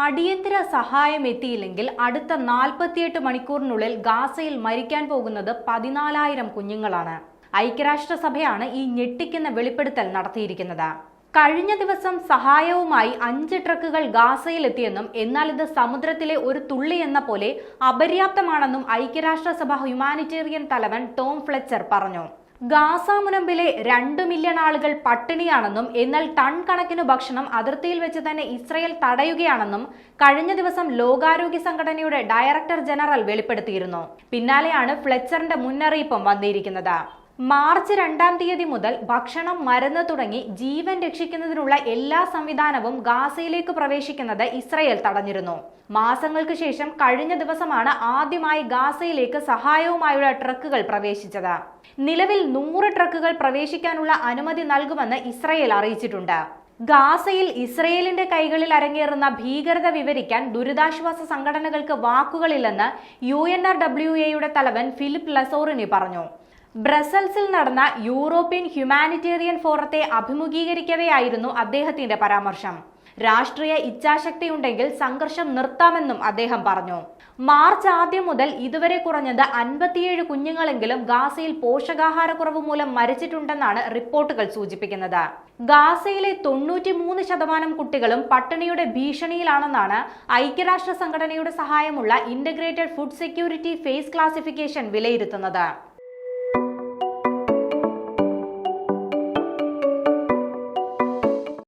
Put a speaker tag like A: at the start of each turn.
A: അടിയന്തര സഹായം എത്തിയില്ലെങ്കിൽ അടുത്ത 48 മണിക്കൂറിനുള്ളിൽ ഗാസയിൽ മരിക്കാൻ പോകുന്നത് 14,000 കുഞ്ഞുങ്ങളാണ്. ഐക്യരാഷ്ട്രസഭയാണ് ഈ ഞെട്ടിക്കുന്ന വെളിപ്പെടുത്തൽ നടത്തിയിരിക്കുന്നത്. കഴിഞ്ഞ ദിവസം സഹായവുമായി 5 ട്രക്കുകൾ ഗാസയിലെത്തിയെന്നും എന്നാൽ ഇത് സമുദ്രത്തിലെ ഒരു തുള്ളി എന്ന പോലെ അപര്യാപ്തമാണെന്നും ഐക്യരാഷ്ട്രസഭ ഹ്യൂമാനിറ്റേറിയൻ തലവൻ ടോം ഫ്ലെച്ചർ പറഞ്ഞു. ഗാസ മുനമ്പിലെ 2 മില്യൺ ആളുകൾ പട്ടിണിയാണെന്നും എന്നാൽ ടൺ കണക്കിന് ഭക്ഷണം അതിർത്തിയിൽ വെച്ച് തന്നെ ഇസ്രയേൽ തടയുകയാണെന്നും കഴിഞ്ഞ ദിവസം ലോകാരോഗ്യ സംഘടനയുടെ ഡയറക്ടർ ജനറൽ വെളിപ്പെടുത്തിയിരുന്നു. പിന്നാലെയാണ് ഫ്ലെച്ചറിന്റെ മുന്നറിയിപ്പും വന്നിരിക്കുന്നത്. മാർച്ച് 2-ാം തീയതി മുതൽ ഭക്ഷണം, മരുന്ന് തുടങ്ങി ജീവൻ രക്ഷിക്കുന്നതിനുള്ള എല്ലാ സംവിധാനവും ഗാസയിലേക്ക് പ്രവേശിക്കുന്നത് ഇസ്രയേൽ തടഞ്ഞിരുന്നു. മാസങ്ങൾക്ക് ശേഷം കഴിഞ്ഞ ദിവസമാണ് ആദ്യമായി ഗാസയിലേക്ക് സഹായവുമായുള്ള ട്രക്കുകൾ പ്രവേശിച്ചത്. നിലവിൽ 100 ട്രക്കുകൾ പ്രവേശിക്കാനുള്ള അനുമതി നൽകുമെന്ന് ഇസ്രയേൽ അറിയിച്ചിട്ടുണ്ട്. ഗാസയിൽ ഇസ്രയേലിന്റെ കൈകളിൽ അരങ്ങേറുന്ന ഭീകരത വിവരിക്കാൻ ദുരിതാശ്വാസ സംഘടനകൾക്ക് വാക്കുകളില്ലെന്ന് UNRWAയുടെ തലവൻ ഫിലിപ്പ് ലസോറിനി പറഞ്ഞു. ബ്രസൽസിൽ നടന്ന യൂറോപ്യൻ ഹ്യൂമാനിറ്റേറിയൻ ഫോറത്തെ അഭിമുഖീകരിക്കവെയായിരുന്നു അദ്ദേഹത്തിന്റെ പരാമർശം. രാഷ്ട്രീയ ഇച്ഛാശക്തിയുണ്ടെങ്കിൽ സംഘർഷം നിർത്താമെന്നും അദ്ദേഹം പറഞ്ഞു. മാർച്ച് ആദ്യം മുതൽ ഇതുവരെ കുറഞ്ഞത് 57 കുഞ്ഞുങ്ങളെങ്കിലും ഗാസയിൽ പോഷകാഹാരക്കുറവ് മൂലം മരിച്ചിട്ടുണ്ടെന്നാണ് റിപ്പോർട്ടുകൾ സൂചിപ്പിക്കുന്നത്. ഗാസയിലെ 93% കുട്ടികളും പട്ടിണിയുടെ ഭീഷണിയിലാണെന്നാണ് ഐക്യരാഷ്ട്ര സംഘടനയുടെ സഹായമുള്ള integrated food security phase classification വിലയിരുത്തുന്നത്.